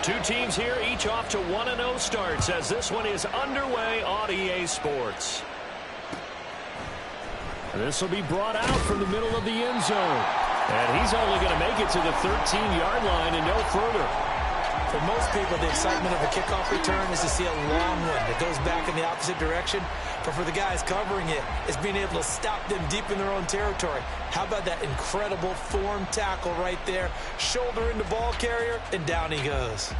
Two teams here, each off to 1-0 starts as this one is underway on EA Sports. This will be brought out from the middle of the end zone. And he's only going to make it to the 13-yard line and no further. For most people, the excitement of a kickoff return is to see a long one that goes back in the opposite direction. But for the guys covering it, it's being able to stop them deep in their own territory. How about that incredible form tackle right there? Shoulder into ball carrier, and down he goes.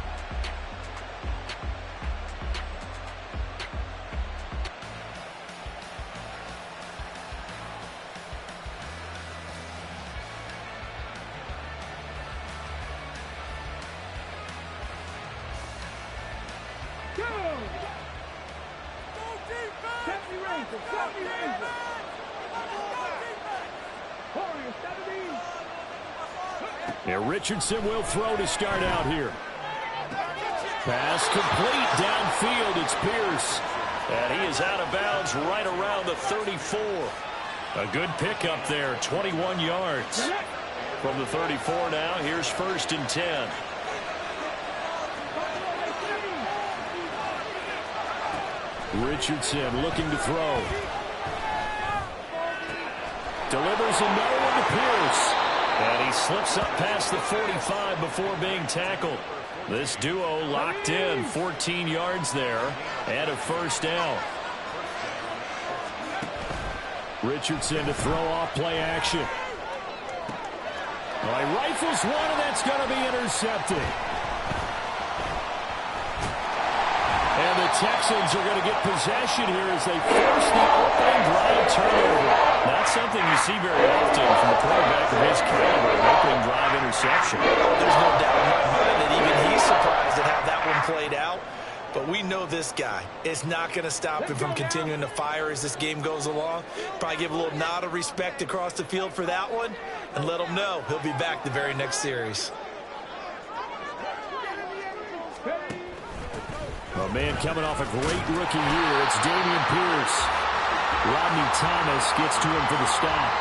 Now Richardson will throw to start out here. Pass complete downfield. It's Pierce. And he is out of bounds right around the 34. A good pickup there, 21 yards. From the 34 now, here's 1st and 10. Richardson looking to throw. Delivers a no one to Pierce. And he slips up past the 45 before being tackled. This duo locked in, 14 yards there, and a 1st down. Richardson to throw off play action. Well, he rifles one, and that's going to be intercepted. And the Texans are going to get possession here as they force the opening drive turnover. Not something you see very often from a quarterback of his caliber, an opening drive interception. There's no doubt in my mind that even he's surprised at how that one played out. But we know this guy is not going to stop him from continuing to fire as this game goes along. Probably give a little nod of respect across the field for that one and let him know he'll be back the very next series. A man coming off a great rookie year. It's Dameon Pierce. Rodney Thomas gets to him for the stop.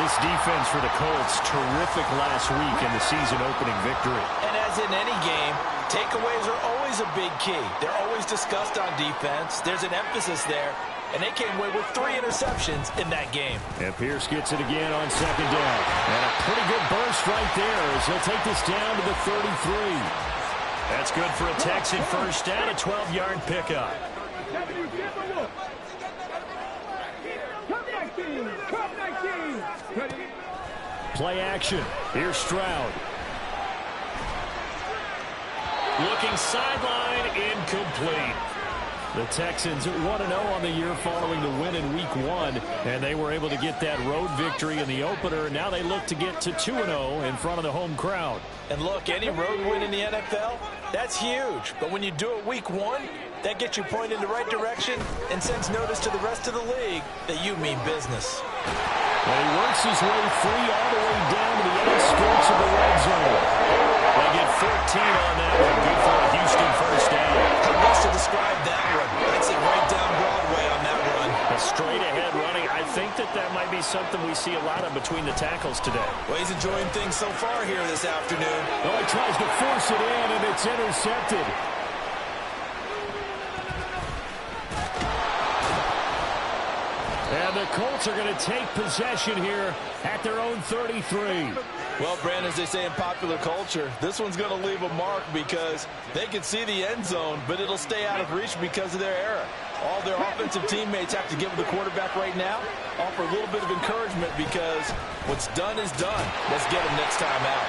This defense for the Colts, terrific last week in the season-opening victory. And as in any game, takeaways are always a big key. They're always discussed on defense. There's an emphasis there, and they came away with 3 interceptions in that game. And Pierce gets it again on 2nd down. And a pretty good burst right there as he'll take this down to the 33. That's good for a Texan 1st down, a 12-yard pickup. Play action. Here's Stroud. Looking sideline, incomplete. The Texans 1-0 on the year following the win in Week 1, and they were able to get that road victory in the opener. Now they look to get to 2-0 in front of the home crowd. And look, any road win in the NFL, that's huge. But when you do it Week 1, that gets you pointed in the right direction and sends notice to the rest of the league that you mean business. Well, he works his way free all the way down to the outskirts of the red zone. They get 14 on that one. Good for a Houston 1st down. How best to describe that one? I'd say right down Broadway on that run. A straight-ahead running. I think that might be something we see a lot of between the tackles today. Well, he's enjoying things so far here this afternoon. Oh, he tries to force it in, and it's intercepted. And the Colts are going to take possession here at their own 33. Well, Brandon, as they say in popular culture, this one's going to leave a mark because they can see the end zone, but it'll stay out of reach because of their error. All their offensive teammates have to give the quarterback right now, offer a little bit of encouragement because what's done is done. Let's get him next time out.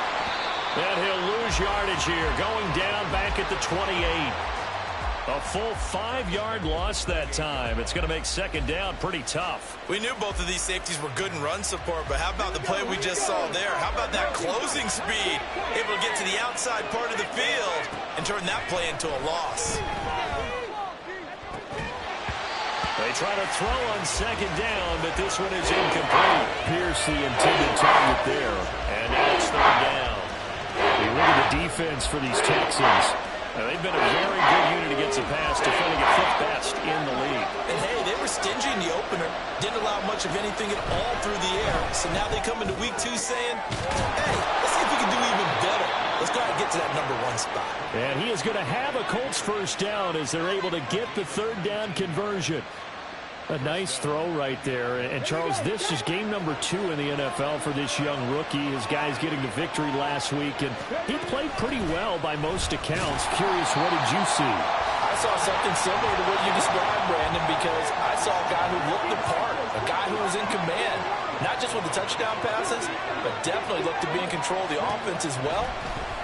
And he'll lose yardage here, going down back at the 28. A full 5-yard loss that time. It's going to make 2nd down pretty tough. We knew both of these safeties were good in run support, but how about the play we just saw there? How about that closing speed? Able to get to the outside part of the field and turn that play into a loss. They try to throw on 2nd down, but this one is incomplete. Pierce the intended target there, and now it's 3rd down. You look at the defense for these Texans. They've been a very good unit against the pass, defending at 5th best in the league. And hey, they were stingy in the opener. Didn't allow much of anything at all through the air. So now they come into Week 2 saying, hey, let's see if we can do even better. Let's go ahead and get to that #1 spot. And he is going to have a Colts first down as they're able to get the third down conversion. A nice throw right there. And, Charles, this is game number 2 in the NFL for this young rookie. His guys getting the victory last week, and he played pretty well by most accounts. Curious, what did you see? I saw something similar to what you described, Brandon, because I saw a guy who looked the part, a guy who was in command, not just with the touchdown passes, but definitely looked to be in control of the offense as well.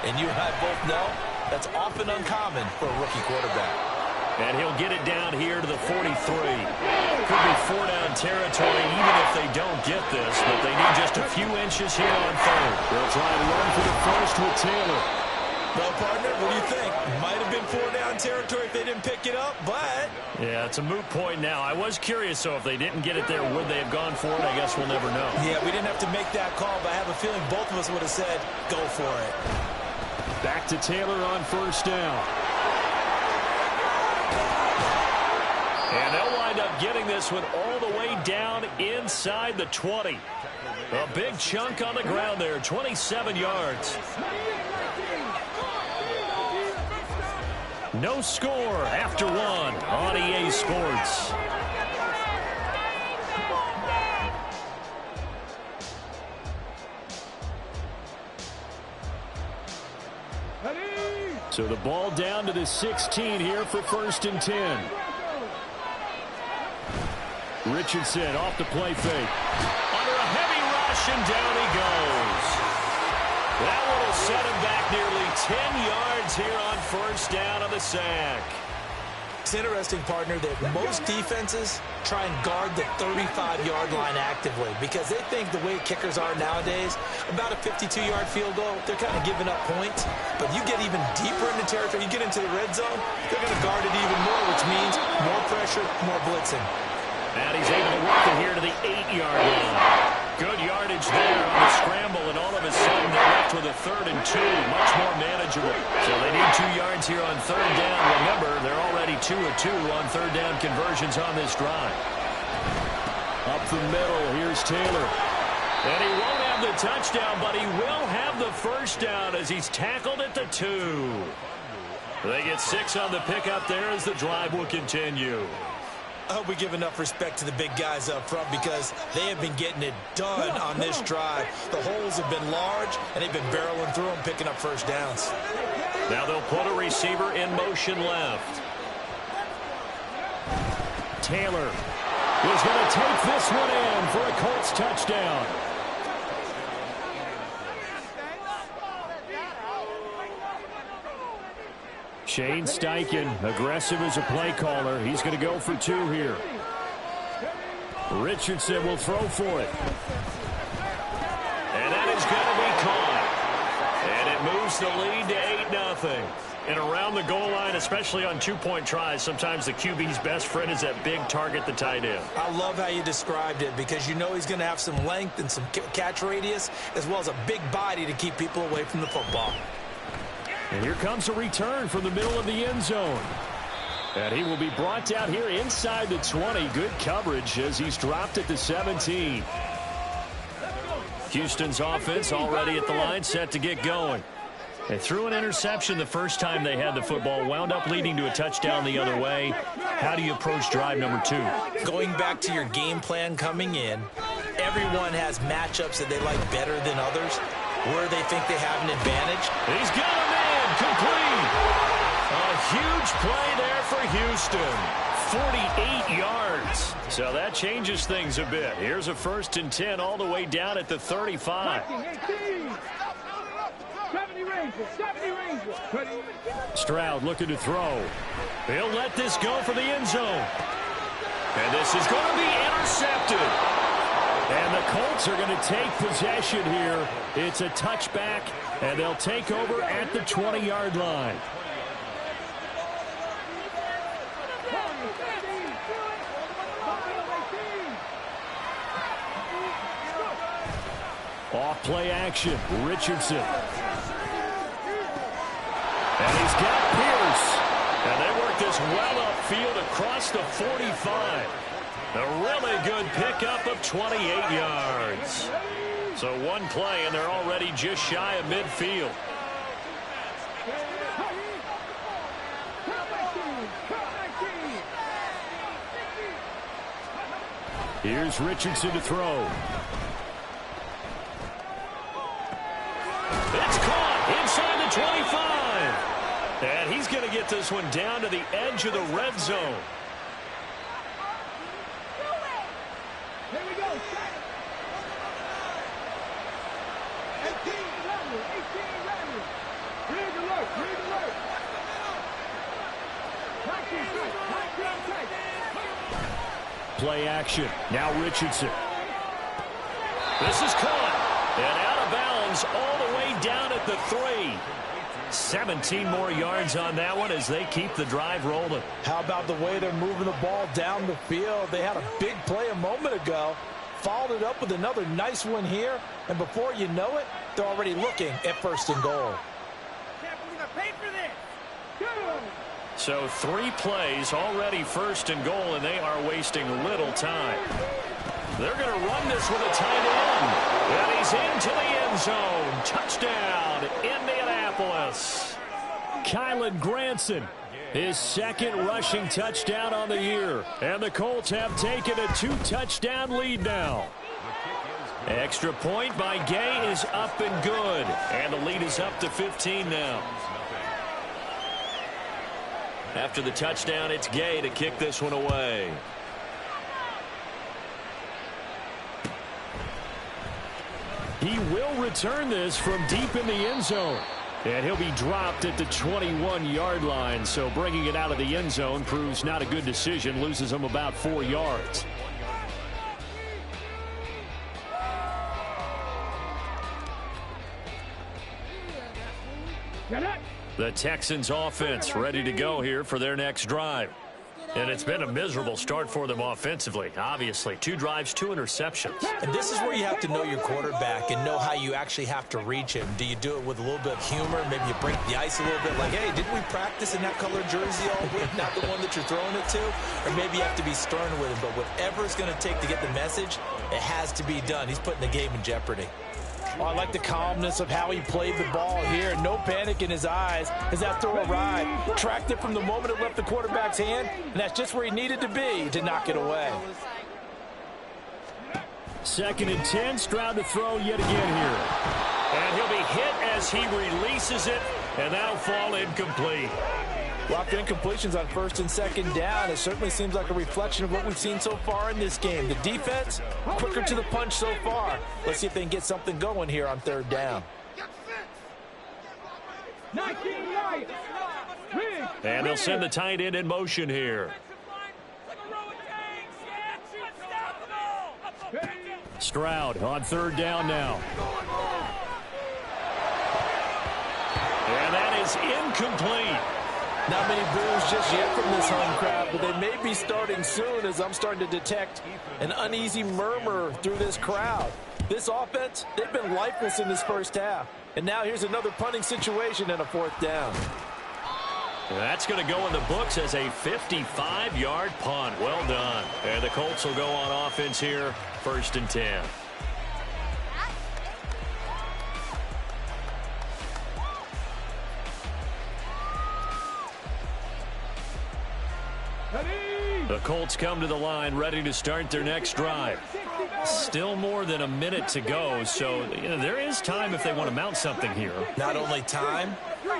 And you and I both know that's often uncommon for a rookie quarterback. And he'll get it down here to the 43. Could be 4-down territory even if they don't get this, but they need just a few inches here on third. They'll try and run for the first with Taylor. Well, partner, what do you think? Might have been 4-down territory if they didn't pick it up, but... Yeah, it's a moot point now. I was curious, so if they didn't get it there, would they have gone for it? I guess we'll never know. Yeah, we didn't have to make that call, but I have a feeling both of us would have said, go for it. Back to Taylor on first down. And they'll wind up getting this one all the way down inside the 20. A big chunk on the ground there, 27 yards. No score after 1 on EA Sports. So the ball down to the 16 here for 1st and 10. Richardson off the play fake. Under a heavy rush, and down he goes. That one will set him back nearly 10 yards here on first down on the sack. It's interesting, partner, that most defenses try and guard the 35-yard line actively because they think the way kickers are nowadays, about a 52-yard field goal, they're kind of giving up points. But you get even deeper into territory, you get into the red zone, they're going to guard it even more, which means more pressure, more blitzing. And he's able to work it here to the 8-yard line. Good yardage there on the scramble, and all of a sudden they're left with a 3rd and 2, much more manageable. So they need 2 yards here on 3rd down. Remember, they're already 2 of 2 on 3rd down conversions on this drive. Up the middle, here's Taylor. And he won't have the touchdown, but he will have the first down as he's tackled at the 2. They get 6 on the pickup there as the drive will continue. I hope we give enough respect to the big guys up front because they have been getting it done on this drive. The holes have been large, and they've been barreling through them, picking up first downs. Now they'll put a receiver in motion left. Taylor is going to take this one in for a Colts touchdown. Shane Steichen, aggressive as a play caller. He's going to go for 2 here. Richardson will throw for it. And that is going to be caught. And it moves the lead to 8-0. And around the goal line, especially on 2-point tries, sometimes the QB's best friend is that big target, the tight end. I love how you described it because you know he's going to have some length and some catch radius as well as a big body to keep people away from the football. And here comes a return from the middle of the end zone. And he will be brought down here inside the 20. Good coverage as he's dropped at the 17. Houston's offense already at the line, set to get going. They threw an interception the first time they had the football, wound up leading to a touchdown the other way. How do you approach drive number 2? Going back to your game plan coming in, everyone has matchups that they like better than others, where they think they have an advantage. He's got a man, complete. A huge play there for Houston. 48 yards. So that changes things a bit. Here's a 1st and 10 all the way down at the 35. Stroud looking to throw. He'll let this go for the end zone. And this is going to be intercepted. And the Colts are going to take possession here. It's a touchback, and they'll take over at the 20-yard line. Off play action, Richardson. And he's got Pierce. And they work this well upfield across the 45. A really good pickup of 28 yards. So one play, and they're already just shy of midfield. Here's Richardson to throw. It's caught inside the 25. And he's going to get this one down to the edge of the red zone. Here we go. 18 Randall. Rig alert. Play action. Now Richardson. This is caught. And out of bounds all the way down at the 3. 17 more yards on that one as they keep the drive rolling. How about the way they're moving the ball down the field? They had a big play a moment ago. Followed it up with another nice one here. And before you know it, they're already looking at 1st and goal. Can't believe I paid for this. So 3 plays already 1st and goal, and they are wasting little time. They're going to run this with a tight end. And he's into the end zone. Touchdown, Indianapolis. Kylan Granson, his 2nd rushing touchdown on the year. And the Colts have taken a 2-touchdown lead now. Extra point by Gay is up and good. And the lead is up to 15 now. After the touchdown, it's Gay to kick this one away. He will return this from deep in the end zone. And he'll be dropped at the 21-yard line. So bringing it out of the end zone proves not a good decision. Loses him about 4 yards. The Texans offense ready to go here for their next drive. And it's been a miserable start for them offensively. Obviously, 2 drives, 2 interceptions. And this is where you have to know your quarterback and know how you actually have to reach him. Do you do it with a little bit of humor? Maybe you break the ice a little bit like, hey, didn't we practice in that color jersey all week? Not the one that you're throwing it to? Or maybe you have to be stern with him. But whatever it's going to take to get the message, it has to be done. He's putting the game in jeopardy. Oh, I like the calmness of how he played the ball here. No panic in his eyes as that throw arrived. Tracked it from the moment it left the quarterback's hand, and that's just where he needed to be to knock it away. 2nd and 10, Stroud to throw yet again here. And he'll be hit as he releases it, and that'll fall incomplete. Locked incompletions on 1st and 2nd down. It certainly seems like a reflection of what we've seen so far in this game. The defense, quicker to the punch so far. Let's see if they can get something going here on 3rd down. And they'll send the tight end in motion here. Stroud on 3rd down now. And that is incomplete. Not many boos just yet from this home crowd, but they may be starting soon as I'm starting to detect an uneasy murmur through this crowd. This offense, they've been lifeless in this 1st half. And now here's another punting situation and a 4th down. That's going to go in the books as a 55-yard punt. Well done. And the Colts will go on offense here, 1st and 10. The Colts come to the line ready to start their next drive. Still more than a minute to go, so there is time if they want to mount something here. Not only time,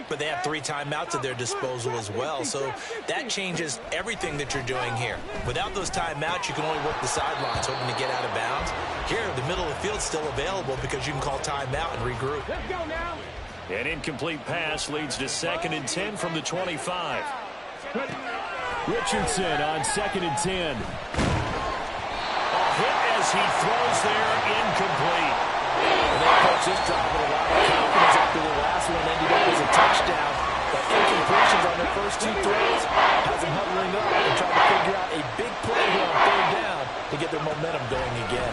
but they have 3 timeouts at their disposal as well, so that changes everything that you're doing here. Without those timeouts, you can only work the sidelines, hoping to get out of bounds. Here, the middle of the field's still available because you can call timeout and regroup. Let's go now. An incomplete pass leads to 2nd and 10 from the 25. Richardson on 2nd and 10. A hit as he throws there, incomplete. And they approach this drive with a lot of confidence after the last one ended up as a touchdown. But incompletions on their first 2 throws has them huddling up and trying to figure out a big play here on 3rd down to get their momentum going again.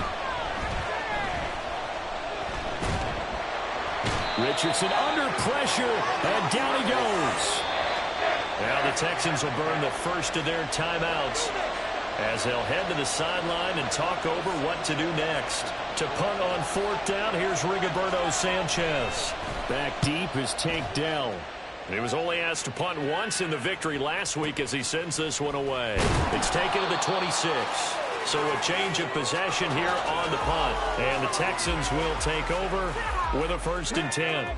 Richardson under pressure, and down he goes. Now the Texans will burn the first of their timeouts as they'll head to the sideline and talk over what to do next. To punt on 4th down, here's Rigoberto Sanchez. Back deep is Tank Dell. He was only asked to punt once in the victory last week as he sends this one away. It's taken to the 26. So a change of possession here on the punt. And the Texans will take over with a 1st and 10.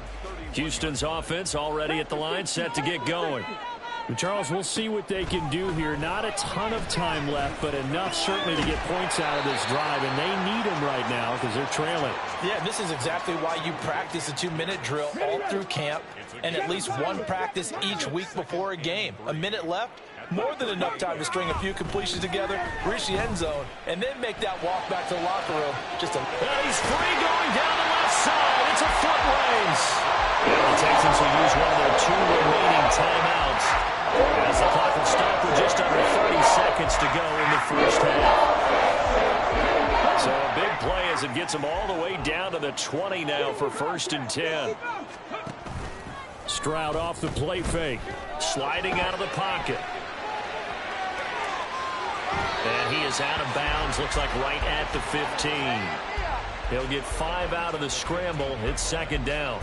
Houston's offense already at the line, set to get going. And Charles, we'll see what they can do here. Not a ton of time left, but enough certainly to get points out of this drive. And they need them right now because they're trailing. Yeah, this is exactly why you practice a 2-minute drill all through camp and at least one practice each week before a game. A minute left, more than enough time to string a few completions together, reach the end zone, and then make that walk back to the locker room. Just a... He's free going down the left side. It's a foot race. And the Texans will use one of their 2 remaining timeouts as the clock will stop with just under 30 seconds to go in the first half. So a big play as it gets them all the way down to the 20 now for 1st and 10. Stroud off the play fake, sliding out of the pocket. And he is out of bounds, looks like right at the 15. He'll get 5 out of the scramble. It's 2nd down.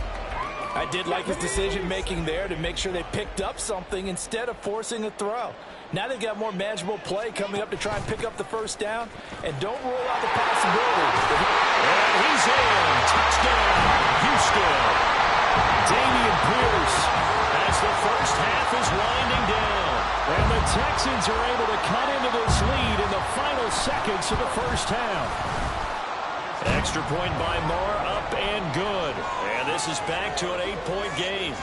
I did like his decision-making there to make sure they picked up something instead of forcing a throw. Now they've got more manageable play coming up to try and pick up the 1st down. And don't rule out the possibility. And he's in. Touchdown, Houston. Dameon Pierce as the first half is winding down. And the Texans are able to cut into this lead in the final seconds of the first half. Extra point by Moore, up and good. And this is back to an 8-point game.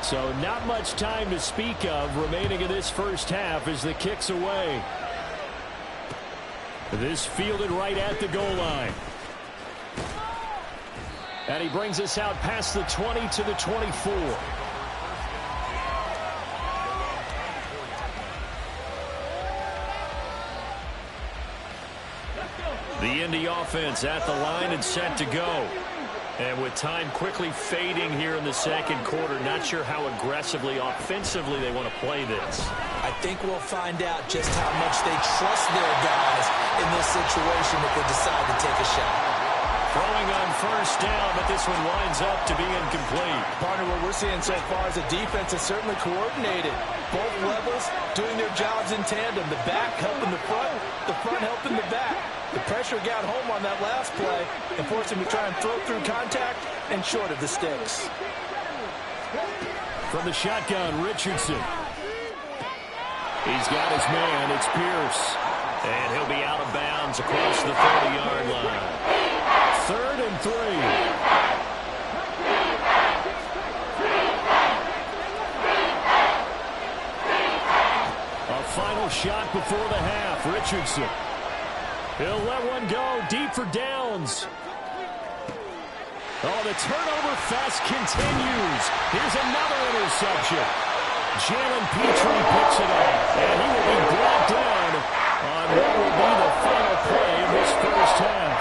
So not much time to speak of remaining in this first half as the kick's away. This fielded right at the goal line. And he brings us out past the 20 to the 24. The Indy offense at the line and set to go. And with time quickly fading here in the second quarter, not sure how aggressively, offensively they want to play this. I think we'll find out just how much they trust their guys in this situation if they decide to take a shot. Throwing on first down, but this one winds up to be incomplete. Partner, what we're seeing so far is the defense is certainly coordinated. Both levels doing their jobs in tandem. The back helping the front helping the back. The pressure got home on that last play and forced him to try and throw through contact and short of the sticks. From the shotgun, Richardson. He's got his man. It's Pierce. And he'll be out of bounds across the 30-yard line. 3rd and 3. A final shot before the half. Richardson. He'll let one go deep for downs. Oh, the turnover fest continues. Here's another interception. Jalen Petrie picks it up, and he will be brought down on what will be the final play of this first half.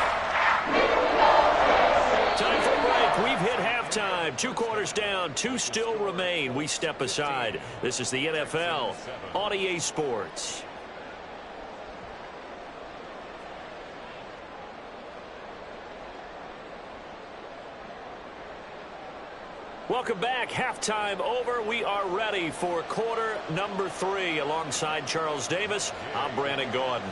Time for a break. We've hit halftime. 2 quarters down, 2 still remain. We step aside. This is the NFL on EA Sports. Welcome back. Halftime over. We are ready for quarter number 3. Alongside Charles Davis, I'm Brandon Gordon.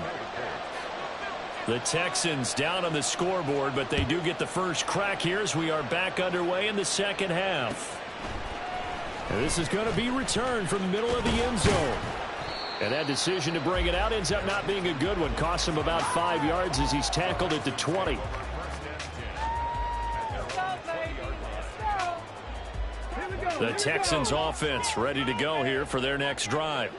The Texans down on the scoreboard, but they do get the first crack here as we are back underway in the second half. And this is going to be returned from the middle of the end zone. And that decision to bring it out ends up not being a good one. Costs him about 5 yards as he's tackled at the 20. The Texans offense ready to go here for their next drive.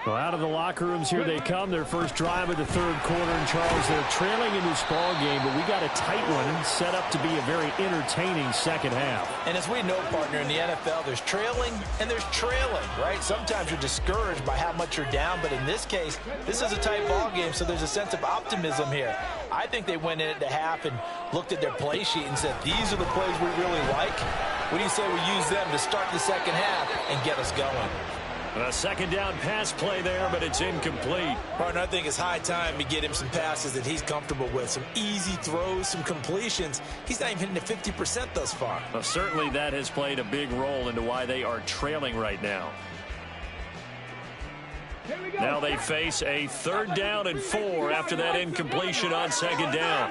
Well, out of the locker rooms here they come. Their first drive of the third quarter. And Charles, they're trailing in this ball game, but we got a tight one set up to be a very entertaining second half. And as we know, partner, in the NFL, there's trailing and there's trailing, right? Sometimes you're discouraged by how much you're down, but in this case, this is a tight ball game, so there's a sense of optimism here. I think they went in at the half and looked at their play sheet and said, these are the plays we really like. What do you say we use them to start the second half and get us going? A second down pass play there, but it's incomplete. Partner, I think it's high time to get him some passes that he's comfortable with. Some easy throws, some completions. He's not even hitting at 50% thus far. Well, certainly that has played a big role into why they are trailing right now. Now they face a 3rd down and 4 after that incompletion on 2nd down.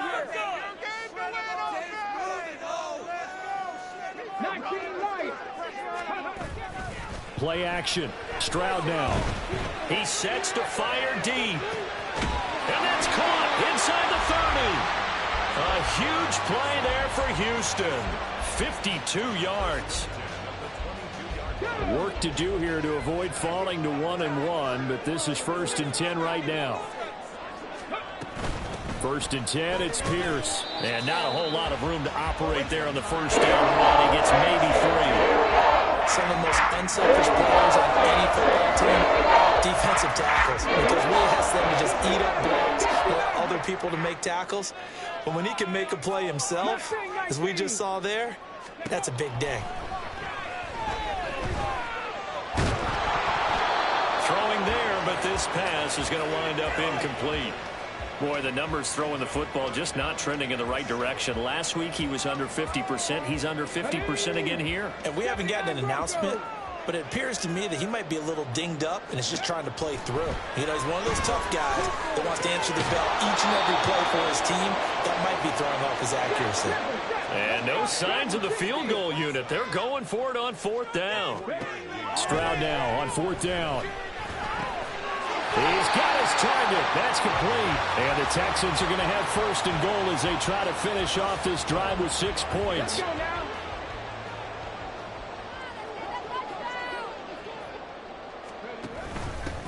Play action. Stroud now. He sets to fire deep. And that's caught inside the 30. A huge play there for Houston. 52 yards. Work to do here to avoid falling to 1-1, but this is 1st and 10 right now. 1st and 10, it's Pierce. And not a whole lot of room to operate there on the 1st down run. He gets maybe 3. Some of the most unselfish players on any football team, defensive tackles, because really has them to just eat up blocks, allow other people to make tackles. But when he can make a play himself, as we just saw there, that's a big day. Throwing there, but this pass is going to wind up incomplete. Boy, the numbers throwing the football just not trending in the right direction. Last week he was under 50%. He's under 50% again here. And we haven't gotten an announcement, but it appears to me that he might be a little dinged up and is just trying to play through. You know, he's one of those tough guys that wants to answer the bell each and every play for his team. That might be throwing off his accuracy. And no signs of the field goal unit. They're going for it on 4th down. Stroud now on 4th down. He's got his target. That's complete. And the Texans are going to have 1st and goal as they try to finish off this drive with 6 points.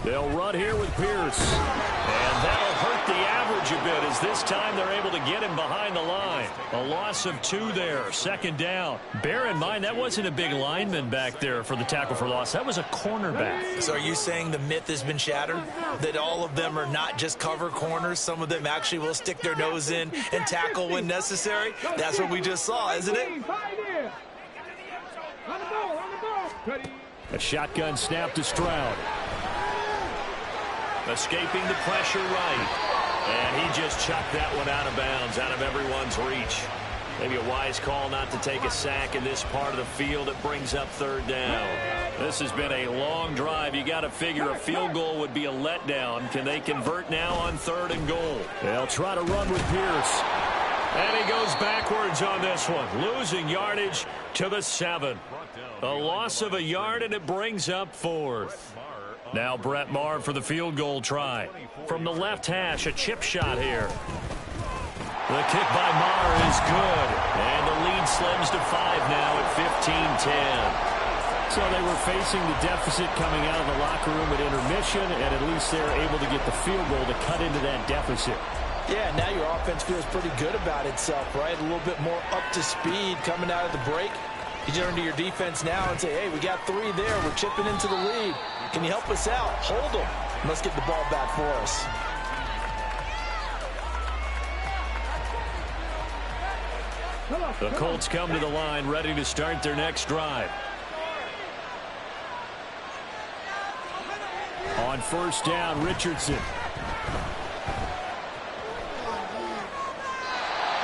They'll run here with Pierce. And that'll hurt the average a bit as this time they're able to get him behind the line. A loss of 2 there, 2nd down. Bear in mind, that wasn't a big lineman back there for the tackle for loss. That was a cornerback. So are you saying the myth has been shattered? That all of them are not just cover corners? Some of them actually will stick their nose in and tackle when necessary? That's what we just saw, isn't it? A shotgun snap to Stroud. Escaping the pressure right. And he just chucked that one out of bounds, out of everyone's reach. Maybe a wise call not to take a sack in this part of the field. It brings up 3rd down. This has been a long drive. You got to figure a field goal would be a letdown. Can they convert now on 3rd and goal? They'll try to run with Pierce. And he goes backwards on this one, losing yardage to the 7. A loss of a yard, and it brings up 4th. Now Brett Maher for the field goal try. From the left hash, a chip shot here. The kick by Maher is good. And the lead slims to 5 now at 15-10. So they were facing the deficit coming out of the locker room at intermission, and at least they're able to get the field goal to cut into that deficit. Yeah, now your offense feels pretty good about itself, right? A little bit more up to speed coming out of the break. You turn to your defense now and say, hey, we got 3 there. We're chipping into the lead. Can you help us out? Hold them. Let's get the ball back for us. The Colts come to the line ready to start their next drive. On 1st down, Richardson.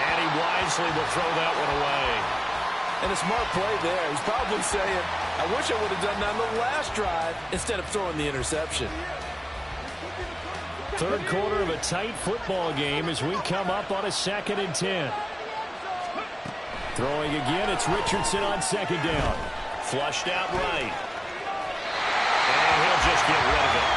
And he wisely will throw that one away. And a smart play there. He's probably saying, I wish I would have done that on the last drive instead of throwing the interception. 3rd quarter of a tight football game as we come up on a 2nd and 10. Throwing again, it's Richardson on 2nd down. Flushed out right. And he'll just get rid of it.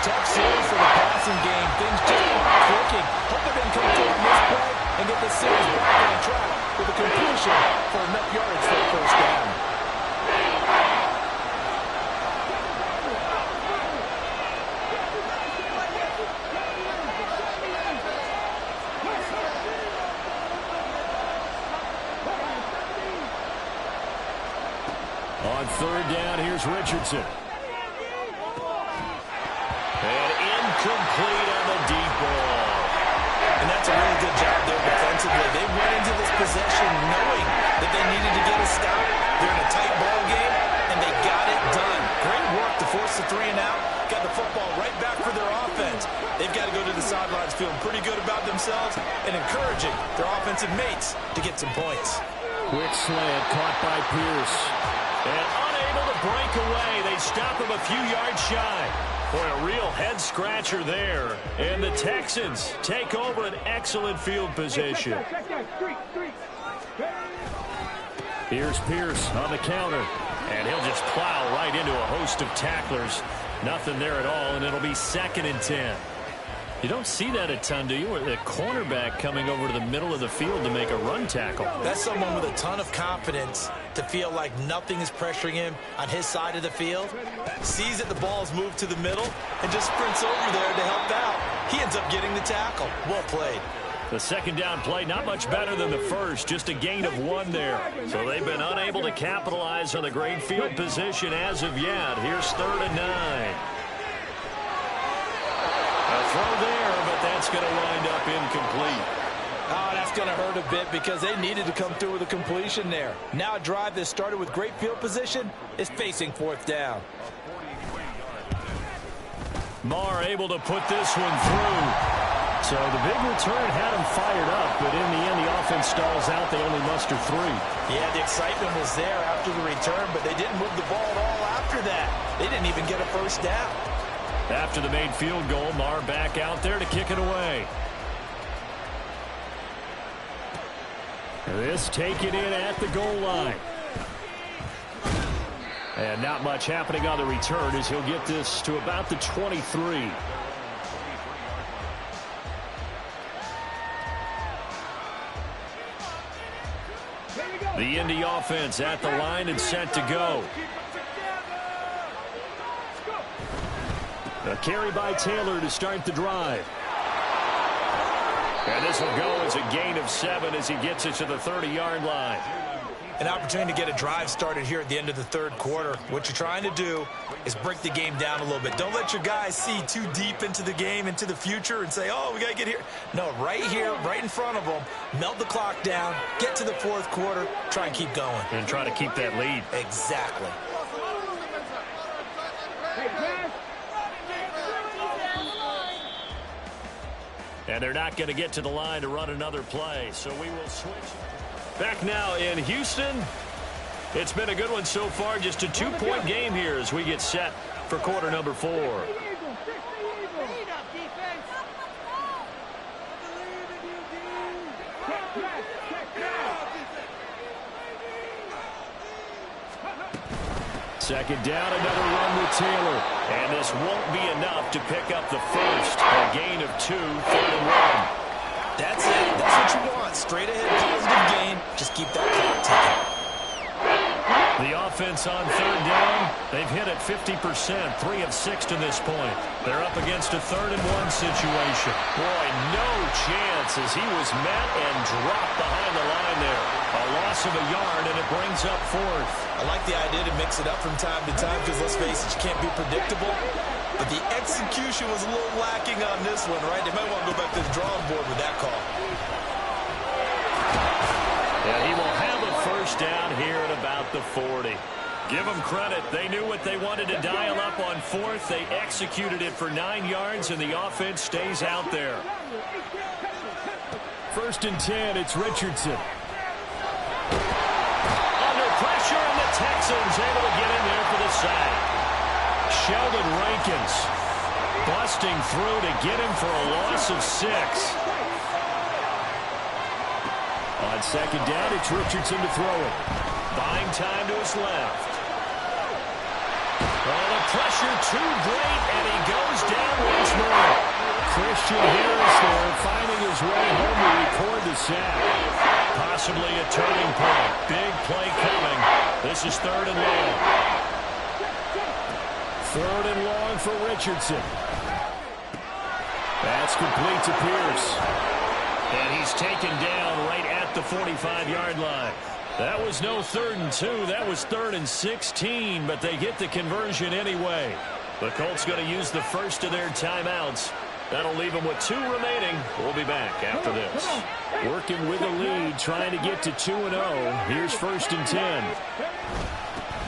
Tough series for the passing game. Things just aren't clicking. Hope they didn't come through on this play and get the series back on track with a completion for enough yards for the 1st down. On 3rd down, here's Richardson. And incomplete on the deep ball. And that's a really good job there defensively. They went into this possession knowing that they needed to get a stop. They're in a tight ball game, and they got it done. Great work force the 3 and out, got the football right back for their offense. They've got to go to the sidelines feeling pretty good about themselves and encouraging their offensive mates to get some points. Quick slant caught by Pierce. And unable to break away. They stop him a few yards shy. Boy, a real head-scratcher there. And the Texans take over an excellent field position. Here's Pierce on the counter. And he'll just plow right into a host of tacklers. Nothing there at all, and it'll be 2nd and 10. You don't see that a ton, do you? Or the cornerback coming over to the middle of the field to make a run tackle. That's someone with a ton of confidence to feel like nothing is pressuring him on his side of the field. Sees that the ball's moved to the middle and just sprints over there to help out. He ends up getting the tackle. Well played. The 2nd down play, not much better than the first, just a gain of 1 there. So they've been unable to capitalize on the great field position as of yet. Here's 3rd and 9. A throw there, but that's going to wind up incomplete. Oh, that's going to hurt a bit because they needed to come through with a completion there. Now a drive that started with great field position is facing 4th down. Marr able to put this one through. So the big return had him fired up, but in the end the offense stalls out. They only muster 3. Yeah, the excitement was there after the return, but they didn't move the ball at all after that. They didn't even get a 1st down. After the made field goal, Marr back out there to kick it away. This taken in at the goal line. And not much happening on the return as he'll get this to about the 23. The Indy offense at the line and set to go. A carry by Taylor to start the drive. And this will go as a gain of 7 as he gets it to the 30-yard line. An opportunity to get a drive started here at the end of the 3rd quarter. What you're trying to do is break the game down a little bit. Don't let your guys see too deep into the game, into the future, and say, oh, we got to get here. No, right here, right in front of them, melt the clock down, get to the 4th quarter, try and keep going. And try to keep that lead. Exactly. And they're not going to get to the line to run another play, so we will switch. Back now in Houston. It's been a good one so far. Just a 2-point game here as we get set for quarter number 4. Second down, another run with Taylor. And this won't be enough to pick up the first. A gain of 2, 3rd and 1. That's it. That's what you want. Straight ahead, positive gain. Just keep that clock ticking. The offense on 3rd down, they've hit it 50%, 3 of 6 to this point. They're up against a 3rd and 1 situation. Boy, no chance as he was met and dropped behind the line there. A loss of a yard, and it brings up 4th. I like the idea to mix it up from time to time because, let's face it, you can't be predictable. But the execution was a little lacking on this one, right? They might want to go back to the drawing board with that call. And he will have a 1st down here at about the 40. Give them credit. They knew what they wanted to dial up on 4th. They executed it for 9 yards, and the offense stays out there. 1st and 10, it's Richardson. Under pressure, and the Texans able to get in there for the sack. Sheldon Rankins busting through to get him for a loss of 6. On 2nd down, it's Richardson to throw it. Buying time to his left. Oh, the pressure too great, and he goes down once more. Christian Harris there finding his way home to record the sack. Possibly a turning point. Big play coming. This is 3rd and long. 3rd and long for Richardson. That's complete to Pierce. And he's taken down right at the 45-yard line. That was no 3rd and 2. That was 3rd and 16, but they get the conversion anyway. The Colts going to use the first of their timeouts. That'll leave them with 2 remaining. We'll be back after this. Working with a lead, trying to get to 2-0. Here's 1st and 10.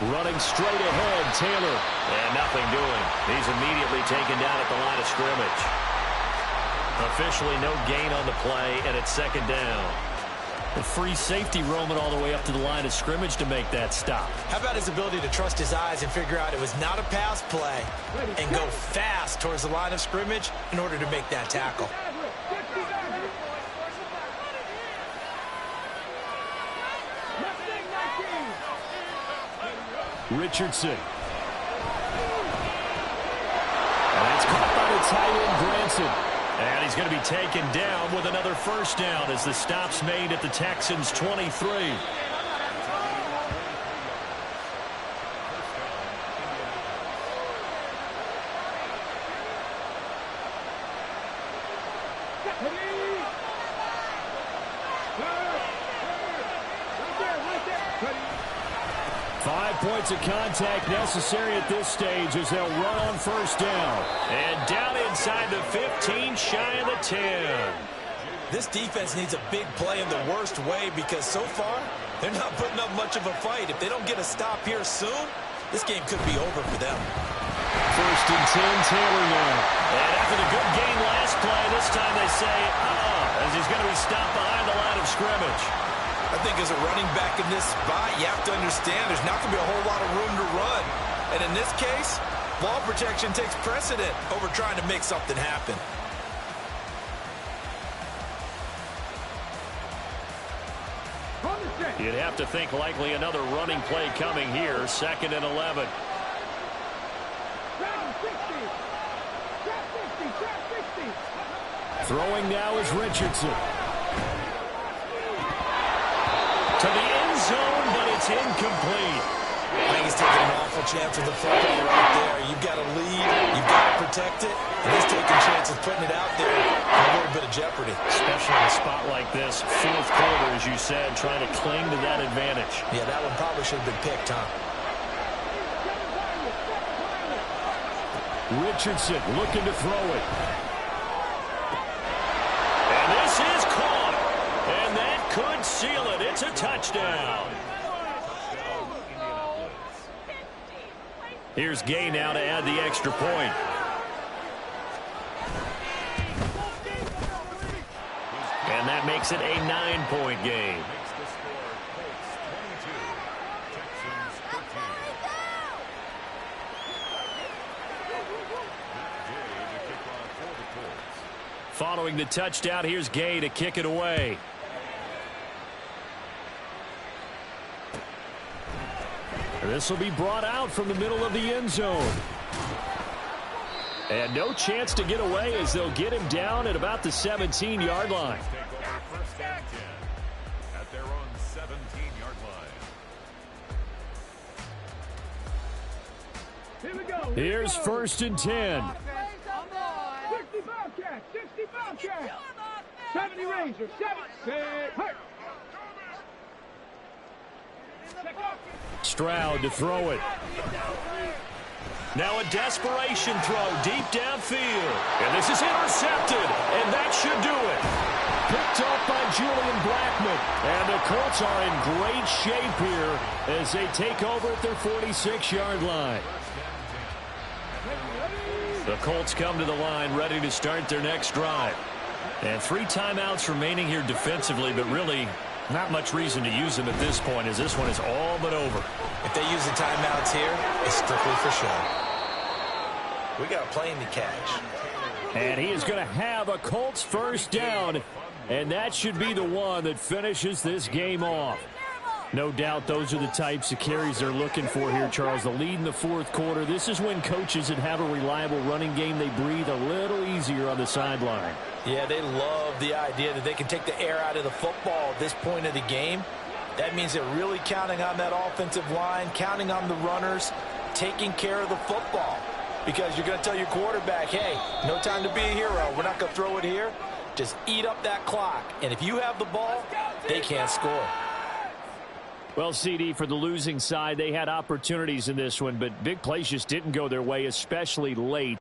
Running straight ahead, Taylor. And nothing doing. He's immediately taken down at the line of scrimmage. Officially no gain on the play, and it's second down. The free safety roaming all the way up to the line of scrimmage to make that stop. How about his ability to trust his eyes and figure out it was not a pass play and go fast towards the line of scrimmage in order to make that tackle. Richardson. And that's caught by the tight end, Branson. And he's going to be taken down with another first down as the stop's made at the Texans' 23. Points of contact necessary at this stage as they'll run on first down. And down inside the 15, shy of the 10. This defense needs a big play in the worst way because so far they're not putting up much of a fight. If they don't get a stop here soon, this game could be over for them. First and 10, Taylor now. And after the good game last play, this time they say, as he's going to be stopped behind the line of scrimmage. I think as a running back in this spot, you have to understand there's not going to be a whole lot of room to run. And in this case, ball protection takes precedent over trying to make something happen. You'd have to think likely another running play coming here, second and 11. Throwing now is Richardson. To the end zone, but it's incomplete. I think he's taking an awful chance with the football right there. You've got to lead, you've got to protect it, and he's taking chances putting it out there in a little bit of jeopardy. Especially in a spot like this, fourth quarter, as you said, trying to cling to that advantage. Yeah, that one probably should have been picked, huh? Richardson looking to throw it. And this is caught. And that could seal it. It's a touchdown. Here's Gay now to add the extra point. And that makes it a 9-point game. Following the touchdown, here's Gay to kick it away. This will be brought out from the middle of the end zone. And no chance to get away as they'll get him down at about the 17-yard line. First and 10 at their own 17-yard line. Here we go. Here's first and 10. 60 Bobcats, 60 Bobcats. 70 Rangers, 70. Hurt. Stroud to throw it. Now a desperation throw deep downfield. And this is intercepted. And that should do it. Picked up by Julian Blackmon. And the Colts are in great shape here as they take over at their 46-yard line. The Colts come to the line ready to start their next drive. And 3 timeouts remaining here defensively, but really not much reason to use them at this point as this one is all but over. If they use the timeouts here, it's strictly for show. We got a plane to catch. And he is going to have a Colts first down, and that should be the one that finishes this game off. No doubt those are the types of carries they're looking for here, Charles. The lead in the fourth quarter. This is when coaches that have a reliable running game, they breathe a little easier on the sideline. Yeah, they love the idea that they can take the air out of the football at this point of the game. That means they're really counting on that offensive line, counting on the runners, taking care of the football. Because you're going to tell your quarterback, hey, no time to be a hero. We're not going to throw it here. Just eat up that clock. And if you have the ball, they can't score. Well, CD, for the losing side, they had opportunities in this one, but big plays just didn't go their way, especially late.